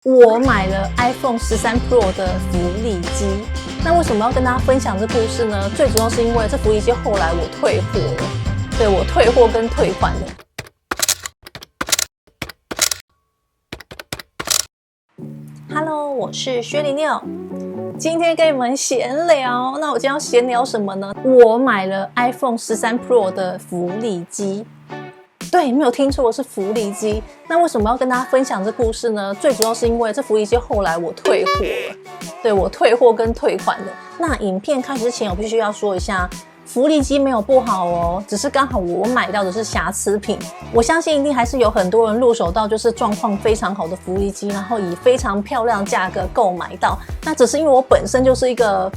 我买了 iPhone 13 Pro 的福利机。那为什么要跟大家分享这故事呢？最主要是因为这福利机后来我退货了，对，我退货跟退款了。Hello， 我是薛零六，今天跟你们闲聊。那我今天要闲聊什么呢？我买了 iPhone 13 Pro 的福利机。对，没有听错，是福利机。那为什么要跟大家分享这故事呢？最主要是因为这福利机后来我退货了，对，我退货跟退款了。那影片开始之前，我必须要说一下，福利机没有不好哦，只是刚好我买到的是瑕疵品。我相信一定还是有很多人入手到就是状况非常好的福利机，然后以非常漂亮的价格购买到。那只是因为我本身就是一个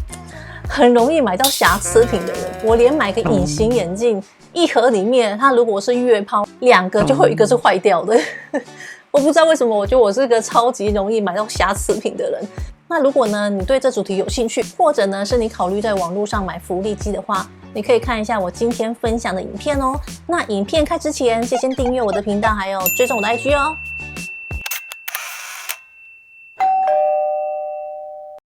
很容易买到瑕疵品的人，我连买个隐形眼镜。一盒里面，它如果是月抛2个，就会有1个是坏掉的。我不知道为什么，我觉得我是个超级容易买到瑕疵品的人。那如果呢，你对这主题有兴趣，或者呢是你考虑在网络上买福利机的话，你可以看一下我今天分享的影片哦。那影片开之前，先订阅我的频道，还有追踪我的 IG 哦。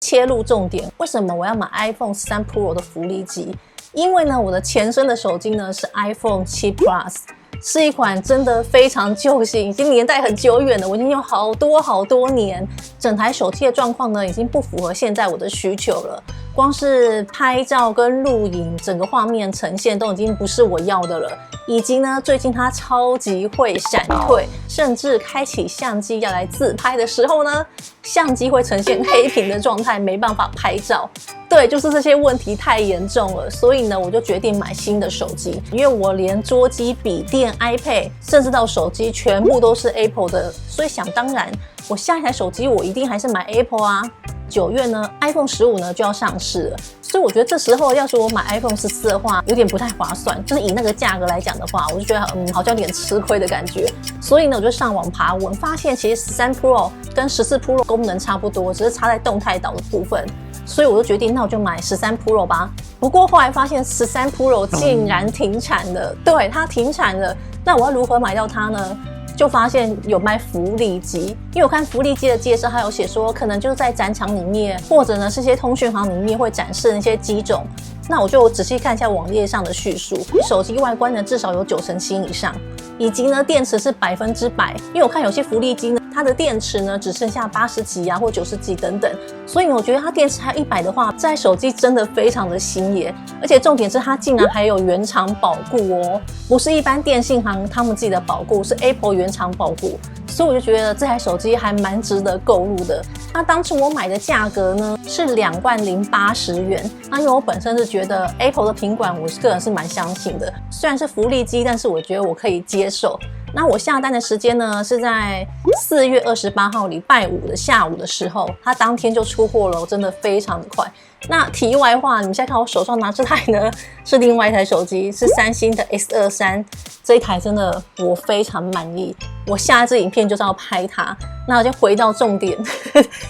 切入重点，为什么我要买 iPhone 13 Pro 的福利机？因为呢，我的前身的手机呢是 iPhone 7 Plus， 是一款真的非常旧型，已经年代很久远了，我已经用好多年，整台手机的状况呢已经不符合现在我的需求了。光是拍照跟录影，整个画面呈现都已经不是我要的了。以及呢，最近它超级会闪退，甚至开启相机要来自拍的时候呢，相机会呈现黑屏的状态，没办法拍照。对，就是这些问题太严重了，所以呢，我就决定买新的手机，因为我连桌机、笔电、iPad， 甚至到手机全部都是 Apple 的，所以想当然，我下一台手机我一定还是买 Apple 啊。9月呢 ，iPhone 15呢就要上市了，所以我觉得这时候要是我买 iPhone 14的话，有点不太划算。就是以那个价格来讲的话，我就觉得好像有点吃亏的感觉。所以呢，我就上网爬文，发现其实13 Pro 跟14 Pro 功能差不多，只是差在动态岛的部分。所以我就决定，那我就买13 Pro 吧。不过后来发现13 Pro 竟然停产了，对，它停产了。那我要如何买到它呢？就发现有卖福利机，因为我看福利机的介绍，它有写说可能就是在展场里面，或者呢是些通讯行里面会展示那些机种。那我就仔细看一下网页上的叙述，手机外观呢至少有90%新以上，以及呢电池是100%，因为我看有些福利机呢，它的电池呢只剩下80几啊或90几等等，所以我觉得它电池还有100的话，这台手机真的非常的新耶，而且重点是它竟然还有原厂保固哦，不是一般电信行他们自己的保固，是 Apple 原厂保固，所以我就觉得这台手机还蛮值得购入的。那当初我买的价格呢是20080元，那因为我本身是觉得 Apple 的品管，我个人是蛮相信的，虽然是福利机，但是我觉得我可以接受。那我下单的时间呢是在4月28号礼拜5的下午的时候，它当天就出货了，真的非常的快。那题外话，你们现在看我手上拿这台呢是另外一台手机，是三星的 S23， 这一台真的我非常满意。我下一支影片就是要拍它。那我就回到重点，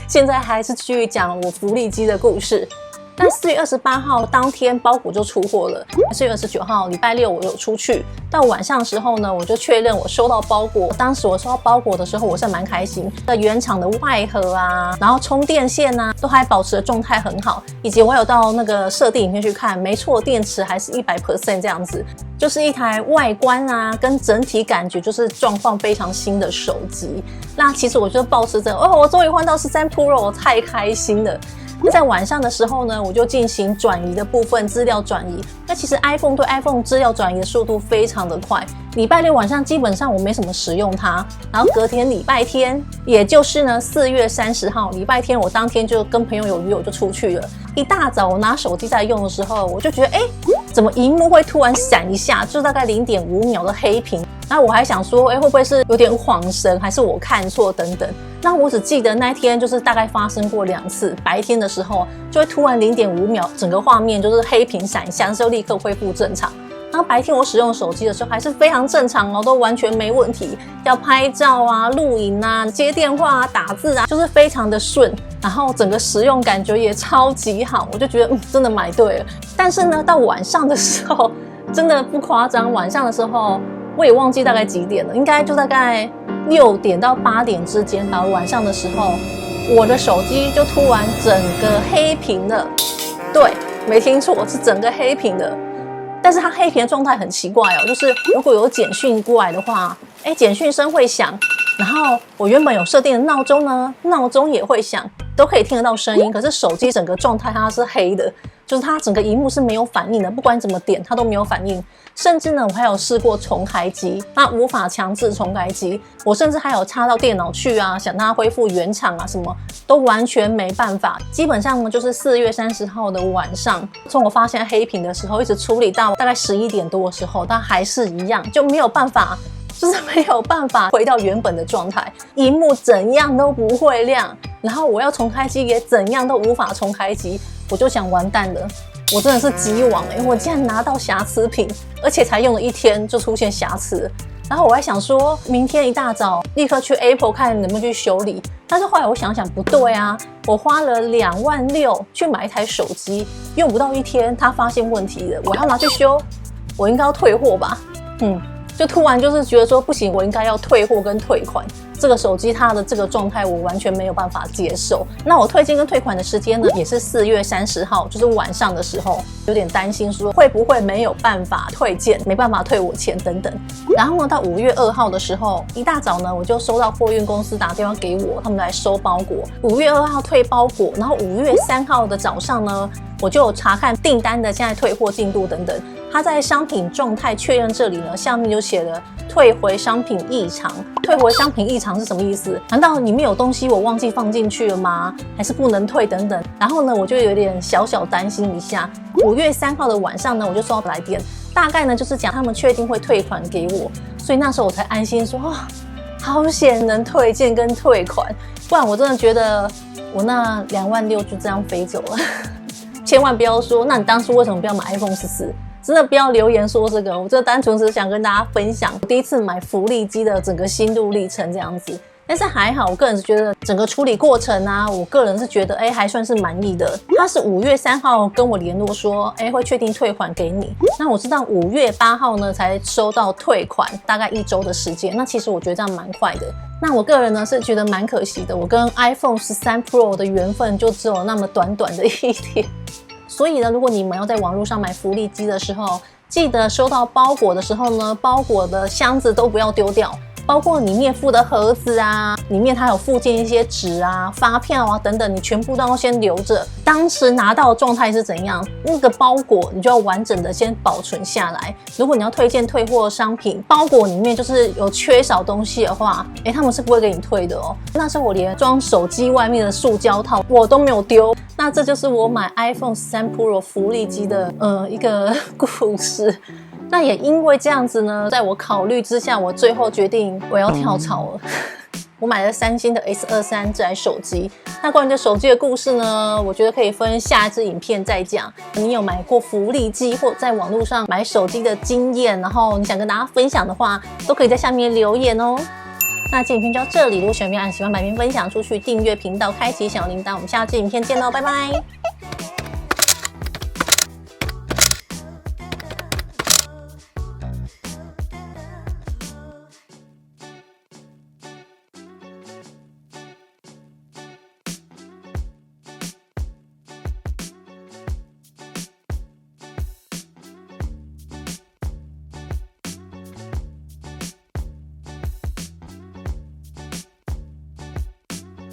现在还是继续讲我福利机的故事。但4月28号当天包裹就出货了，4月29号礼拜6我有出去，到晚上的时候呢，我就确认我收到包裹。当时我收到包裹的时候，我是蛮开心的，原厂的外盒啊，然后充电线啊，都还保持的状态很好，以及我有到那个设定影片去看，没错，电池还是100% 这样子，就是一台外观啊跟整体感觉就是状况非常新的手机。那其实我就抱持着我终于换到13 Pro， 我太开心了。在晚上的时候呢，我就进行转移的部分，资料转移。那其实 iPhone 对 iPhone 资料转移的速度非常的快。礼拜6晚上基本上我没什么使用它，然后隔天礼拜天，也就是呢4月30号礼拜天，我当天就跟朋友有约，我就出去了。一大早我拿手机在用的时候，我就觉得怎么萤幕会突然闪一下，就大概0.5秒的黑屏。那我还想说，会不会是有点晃神，还是我看错等等。那我只记得那天就是大概发生过2次，白天的时候就会突然0.5秒，整个画面就是黑屏闪一下，之后立刻恢复正常。然后白天我使用手机的时候还是非常正常哦，都完全没问题。要拍照啊、录影啊、接电话啊、打字啊，就是非常的顺。然后整个使用感觉也超级好，我就觉得真的买对了。但是呢，到晚上的时候真的不夸张，晚上的时候我也忘记大概几点了，应该就大概6点到8点之间吧，晚上的时候，我的手机就突然整个黑屏了。对，没听错，是整个黑屏的。但是它黑屏的状态很奇怪哦，就是如果有简讯过来的话，简讯声会响，然后我原本有设定的闹钟呢，闹钟也会响，都可以听得到声音。可是手机整个状态它是黑的，就是它整个萤幕是没有反应的，不管怎么点它都没有反应。甚至呢，我还有试过重开机，它无法强制重开机。我甚至还有插到电脑去啊，想让它恢复原厂啊，什么都完全没办法。基本上呢，就是4月30号的晚上，从我发现黑屏的时候，一直处理到大概11点多的时候，它还是一样，就没有办法。就是没有办法回到原本的状态，萤幕怎样都不会亮，然后我要重开机也怎样都无法重开机，我就想完蛋了，我真的是机王我竟然拿到瑕疵品，而且才用了1天就出现瑕疵，然后我还想说明天一大早立刻去 Apple 看能不能去修理，但是后来我想想不对啊，我花了2万6去买一台手机，用不到1天它发现问题了，我要拿去修，我应该要退货吧？就突然就是觉得说不行，我应该要退货跟退款。这个手机它的这个状态我完全没有办法接受。那我退件跟退款的时间呢，也是4月30号，就是晚上的时候，有点担心说会不会没有办法退件，没办法退我钱等等。然后呢，到5月2号的时候，一大早呢，我就收到货运公司打电话给我，他们来收包裹。5月2号退包裹，然后5月3号的早上呢，我就有查看订单的现在退货进度等等。它在商品状态确认这里呢，下面就写了退回商品异常。退回商品异常是什么意思？难道里面有东西我忘记放进去了吗？还是不能退等等？然后呢，我就有点小担心一下。5月3号的晚上呢，我就收到来电，大概呢就是讲他们确定会退款给我，所以那时候我才安心说好险能退件跟退款，不然我真的觉得我那2万6就这样飞走了。千万不要说，那你当初为什么不要买 iPhone 14？真的不要留言说这个，我就单纯是想跟大家分享我第一次买福利机的整个心路历程这样子。但是还好，我个人是觉得整个处理过程啊，我个人是觉得还算是满意的。他是5月3号跟我联络说会确定退款给你，那我知道5月8号呢才收到退款，大概1周的时间。那其实我觉得这样蛮快的。那我个人呢是觉得蛮可惜的，我跟 iPhone 13 Pro 的缘分就只有那么短的1天。所以呢，如果你们要在网络上买福利机的时候，记得收到包裹的时候呢，包裹的箱子都不要丢掉，包括里面附的盒子啊，里面它有附件一些纸啊、发票啊等等，你全部都要先留着。当时拿到的状态是怎样，那个包裹你就要完整的先保存下来。如果你要推荐退货的商品，包裹里面就是有缺少东西的话，他们是不会给你退的哦。那时候我连装手机外面的塑胶套我都没有丢。那这就是我买 iPhone 13 Pro 福利机的一个故事。那也因为这样子呢，在我考虑之下，我最后决定我要跳槽了。我买了3星的 S23 这台手机。那关于这手机的故事呢，我觉得可以分下一支影片再讲。你有买过福利机或在网络上买手机的经验，然后你想跟大家分享的话，都可以在下面留言哦。那这影片就到这里，如果喜欢把影片分享出去，订阅频道，开启小铃铛，我们下支影片见喽，拜拜。